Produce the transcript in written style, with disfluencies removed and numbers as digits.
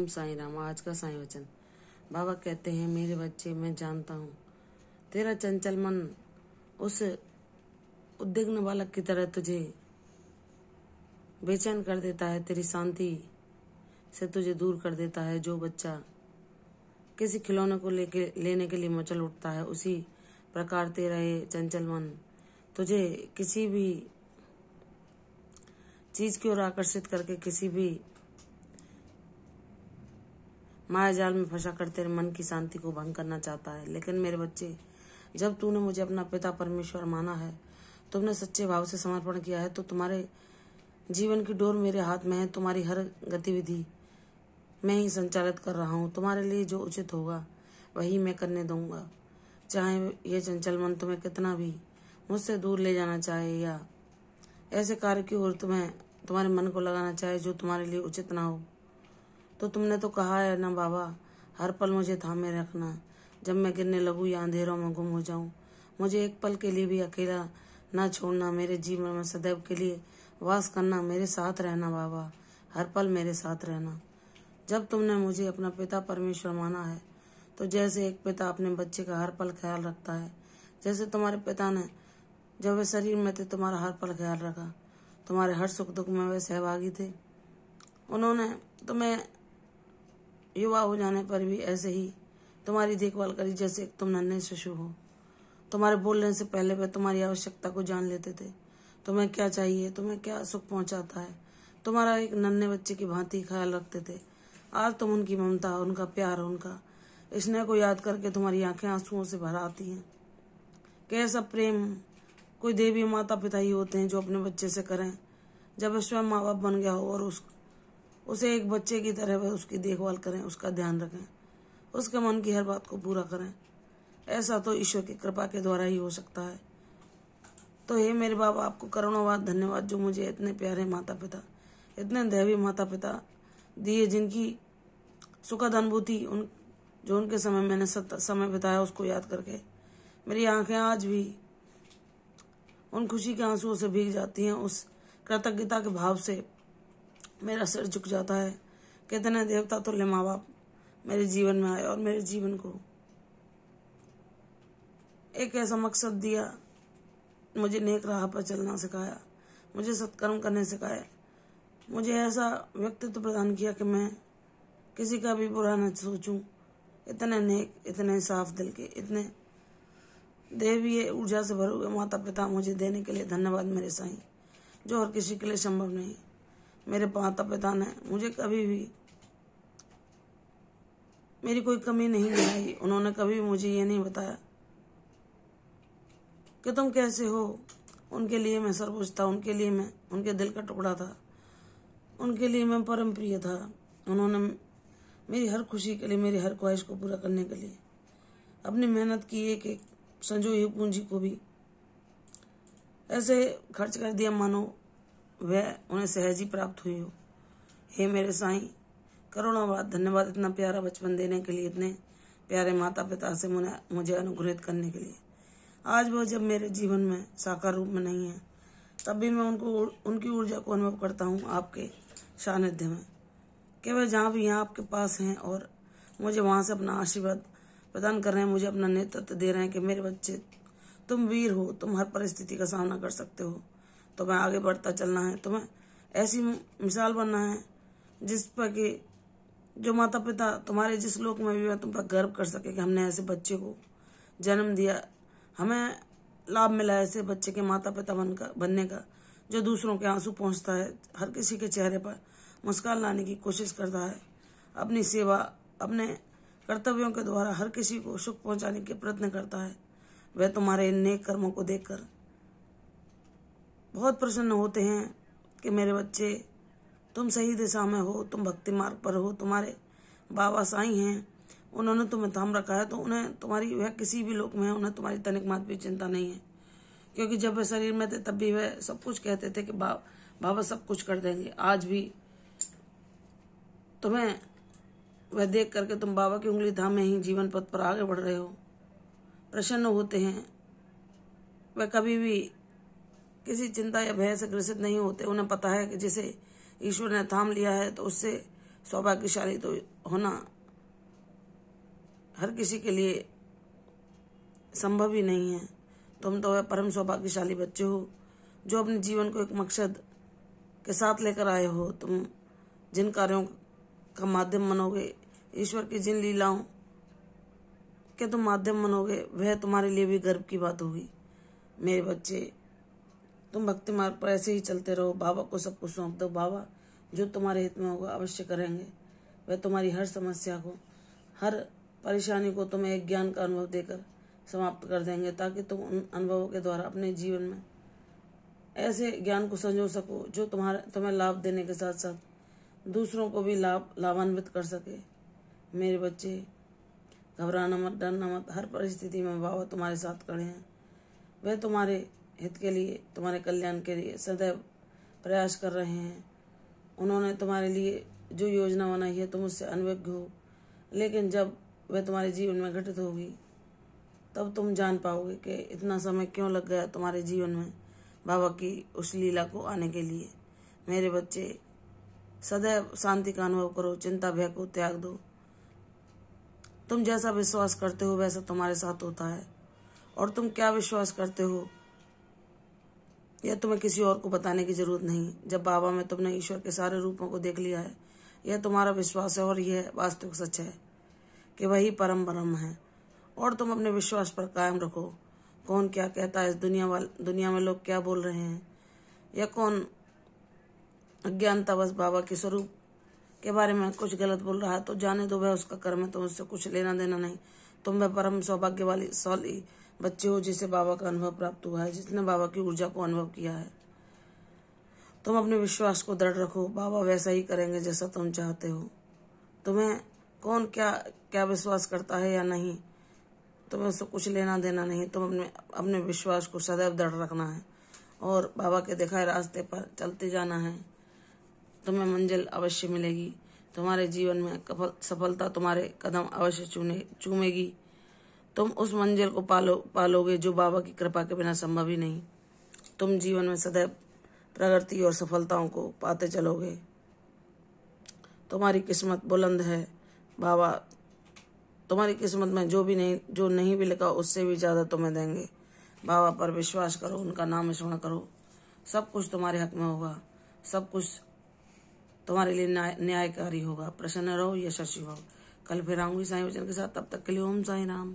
ओम साईं राम। आज का साईं वचन। बाबा कहते हैं, मेरे बच्चे, मैं जानता हूँ तेरा चंचल मन उस उद्विग्न बालक की तरह तुझे बेचैन कर देता है, तेरी शांति से तुझे दूर कर देता है। जो बच्चा किसी खिलौने को लेने के लिए मचल उठता है, उसी प्रकार तेरा ये चंचल मन तुझे किसी भी चीज की ओर आकर्षित करके किसी भी माया जाल में फंसा कर तेरे मन की शांति को भंग करना चाहता है। लेकिन मेरे बच्चे, जब तूने मुझे अपना पिता परमेश्वर माना है, तुमने सच्चे भाव से समर्पण किया है, तो तुम्हारे जीवन की डोर मेरे हाथ में है। तुम्हारी हर गतिविधि मैं ही संचालित कर रहा हूँ। तुम्हारे लिए जो उचित होगा वही मैं करने दूंगा। चाहे यह चंचल मन तुम्हें कितना भी मुझसे दूर ले जाना चाहे या ऐसे कार्य की ओर तुम्हारे मन को लगाना चाहे जो तुम्हारे लिए उचित ना हो। तो तुमने तो कहा है ना बाबा, हर पल मुझे थामे रखना। जब मैं गिरने लगूं या अंधेरों में गुम हो जाऊं, मुझे एक पल के लिए भी अकेला ना छोड़ना। मेरे जीवन में सदैव के लिए वास करना, मेरे साथ रहना बाबा, हर पल मेरे साथ रहना। जब तुमने मुझे अपना पिता परमेश्वर माना है, तो जैसे एक पिता अपने बच्चे का हर पल ख्याल रखता है, जैसे तुम्हारे पिता ने जब वे शरीर में थे तुम्हारा हर पल ख्याल रखा, तुम्हारे हर सुख दुख में वे सहभागी थे। उन्होंने तुम्हें युवा हो जाने पर भी ऐसे ही तुम्हारी देखभाल करी जैसे तुम नन्हे शिशु हो। तुम्हारे बोलने से पहले वे तुम्हारी आवश्यकता को जान लेते थे। तुम्हें क्या चाहिए, तुम्हें क्या सुख पहुंचाता है, तुम्हारा एक नन्हे बच्चे की भांति ख्याल रखते थे। आज तुम उनकी ममता, उनका प्यार, उनका स्नेह को याद करके तुम्हारी आंखें आंसुओं से भर आती हैं। कैसा प्रेम कोई देवी माता पिता ही होते हैं जो अपने बच्चे से करें, जब वह स्वयं माँ बाप बन गया हो और उसे एक बच्चे की तरह वह उसकी देखभाल करें, उसका ध्यान रखें, उसके मन की हर बात को पूरा करें। ऐसा तो ईश्वर की कृपा के द्वारा ही हो सकता है। तो हे मेरे बाबा, आपको करोड़ों धन्यवाद जो मुझे इतने प्यारे माता पिता, इतने दैवी माता पिता दिए, जिनकी सुखद अनुभूति जो उनके समय मैंने समय बिताया उसको याद करके मेरी आंखें आज भी उन खुशी के आंसुओं से भीग जाती हैं। उस कृतज्ञता के भाव से मेरा सिर झुक जाता है। कितने देवता तुल्य माँ बाप मेरे जीवन में आए और मेरे जीवन को एक ऐसा मकसद दिया, मुझे नेक राह पर चलना सिखाया, मुझे सत्कर्म करने सिखाया, मुझे ऐसा व्यक्तित्व प्रदान किया कि मैं किसी का भी बुरा न सोचूं। इतने नेक, इतने साफ दिल के, इतने देवीय ऊर्जा से भरे हुए माता पिता मुझे देने के लिए धन्यवाद मेरे साईं, जो हर किसी के लिए संभव नहीं। मेरे माता पिता ने मुझे कभी भी मेरी कोई कमी नहीं दिखाई। उन्होंने कभी भी मुझे ये नहीं बताया कि तुम कैसे हो। उनके लिए मैं सर्वोच्च था, उनके लिए मैं उनके दिल का टुकड़ा था, उनके लिए मैं परम प्रिय था। उन्होंने मेरी हर खुशी के लिए, मेरी हर ख्वाहिश को पूरा करने के लिए अपनी मेहनत की एक एक संजोई हुई पूंजी को भी ऐसे खर्च कर दिया मानो वह उन्हें सहज ही प्राप्त हुई हो। हे मेरे साईं, करोड़ों धन्यवाद इतना प्यारा बचपन देने के लिए, इतने प्यारे माता पिता से मुझे अनुग्रहित करने के लिए। आज वो जब मेरे जीवन में साकार रूप में नहीं है, तब भी मैं उनकी ऊर्जा को अनुभव करता हूँ आपके सानिध्य में, कि वह जहाँ भी यहाँ आपके पास हैं और मुझे वहाँ से अपना आशीर्वाद प्रदान कर रहे हैं, मुझे अपना नेतृत्व दे रहे हैं कि मेरे बच्चे, तुम वीर हो, तुम हर परिस्थिति का सामना कर सकते हो, तुम्हें आगे बढ़ता चलना है, तुम्हें ऐसी मिसाल बनना है जिस पर कि जो माता पिता तुम्हारे जिस लोक में भी तुम पर गर्व कर सके कि हमने ऐसे बच्चे को जन्म दिया, हमें लाभ मिला ऐसे बच्चे के माता पिता बनने का, जो दूसरों के आंसू पहुँचता है, हर किसी के चेहरे पर मुस्कान लाने की कोशिश करता है, अपनी सेवा, अपने कर्तव्यों के द्वारा हर किसी को सुख पहुंचाने के प्रयत्न करता है। वह तुम्हारे इन नेक कर्मों को देखकर बहुत प्रसन्न होते हैं कि मेरे बच्चे, तुम सही दिशा में हो, तुम भक्ति मार्ग पर हो। तुम्हारे बाबा साईं हैं, उन्होंने तुम्हें थाम रखा है, तो उन्हें तुम्हारी, वह किसी भी लोक में है, उन्हें तुम्हारी तनिक मात्र भी चिंता नहीं है। क्योंकि जब वह शरीर में थे तब भी वह सब कुछ कहते थे कि बाबा सब कुछ कर देंगे। आज भी तुम्हें वह देख करके तुम बाबा की उंगली थामे ही जीवन पथ पर आगे बढ़ रहे हो, प्रसन्न होते हैं। वह कभी भी किसी चिंता या भय से ग्रसित नहीं होते। उन्हें पता है कि जिसे ईश्वर ने थाम लिया है तो उससे सौभाग्यशाली तो होना हर किसी के लिए संभव ही नहीं है। तुम तो परम सौभाग्यशाली बच्चे हो जो अपने जीवन को एक मकसद के साथ लेकर आए हो। तुम जिन कार्यों का माध्यम बनोगे, ईश्वर की जिन लीलाओं के तुम माध्यम बनोगे, वह तुम्हारे लिए भी गर्व की बात होगी। मेरे बच्चे, तुम भक्ति मार्ग पर ऐसे ही चलते रहो। बाबा को सब कुछ सौंप दो। बाबा जो तुम्हारे हित में होगा अवश्य करेंगे। वह तुम्हारी हर समस्या को, हर परेशानी को तुम्हें एक ज्ञान का अनुभव देकर समाप्त कर देंगे, ताकि तुम उन अनुभवों के द्वारा अपने जीवन में ऐसे ज्ञान को संजो सको जो तुम्हें लाभ देने के साथ साथ दूसरों को भी लाभान्वित कर सके। मेरे बच्चे, घबराना मत, डरना मत। हर परिस्थिति में बाबा तुम्हारे साथ खड़े हैं। वह तुम्हारे हित के लिए, तुम्हारे कल्याण के लिए सदैव प्रयास कर रहे हैं। उन्होंने तुम्हारे लिए जो योजना बनाई है तुम उससे अनभिज्ञ हो, लेकिन जब वह तुम्हारे जीवन में घटित होगी तब तुम जान पाओगे कि इतना समय क्यों लग गया तुम्हारे जीवन में बाबा की उस लीला को आने के लिए। मेरे बच्चे, सदैव शांति का अनुभव करो, चिंता भय को त्याग दो। तुम जैसा विश्वास करते हो वैसा तुम्हारे साथ होता है, और तुम क्या विश्वास करते हो यह तुम्हें किसी और को बताने की जरूरत नहीं। जब बाबा में तुमने ईश्वर के सारे रूपों को देख लिया है, यह तुम्हारा विश्वास है और यह वास्तविक सच है कि वही परम ब्रह्म है, और तुम अपने विश्वास पर कायम रखो। कौन क्या कहता है, इस दुनिया में लोग क्या बोल रहे हैं, या कौन अज्ञानता बस बाबा के स्वरूप के बारे में कुछ गलत बोल रहा है, तो जाने दो, वह उसका कर्म है, तो उससे कुछ लेना देना नहीं। तुम वह परम सौभाग्यशाली बच्चे हो जिसे बाबा का अनुभव प्राप्त हुआ है, जिसने बाबा की ऊर्जा को अनुभव किया है। तुम अपने विश्वास को दृढ़ रखो। बाबा वैसा ही करेंगे जैसा तुम चाहते हो। तुम्हें कौन क्या विश्वास करता है या नहीं, तुम्हें उससे कुछ लेना देना नहीं। तुम अपने विश्वास को सदैव दृढ़ रखना है और बाबा के दिखाए रास्ते पर चलते जाना है। तुम्हें मंजिल अवश्य मिलेगी। तुम्हारे जीवन में सफलता तुम्हारे कदम अवश्य चूमेगी। तुम उस मंजिल को पालोगे जो बाबा की कृपा के बिना संभव ही नहीं। तुम जीवन में सदैव प्रगति और सफलताओं को पाते चलोगे। तुम्हारी किस्मत बुलंद है। बाबा तुम्हारी किस्मत में जो नहीं भी लिखा उससे भी ज्यादा तुम्हें देंगे। बाबा पर विश्वास करो, उनका नाम स्मरण करो, सब कुछ तुम्हारे हक में होगा, सब कुछ तुम्हारे लिए न्यायकारी होगा। प्रसन्न रहो, यशस्वी हो। कल फिर आऊंगी साईं वचन के साथ। तब तक के लिए ओम साईं राम।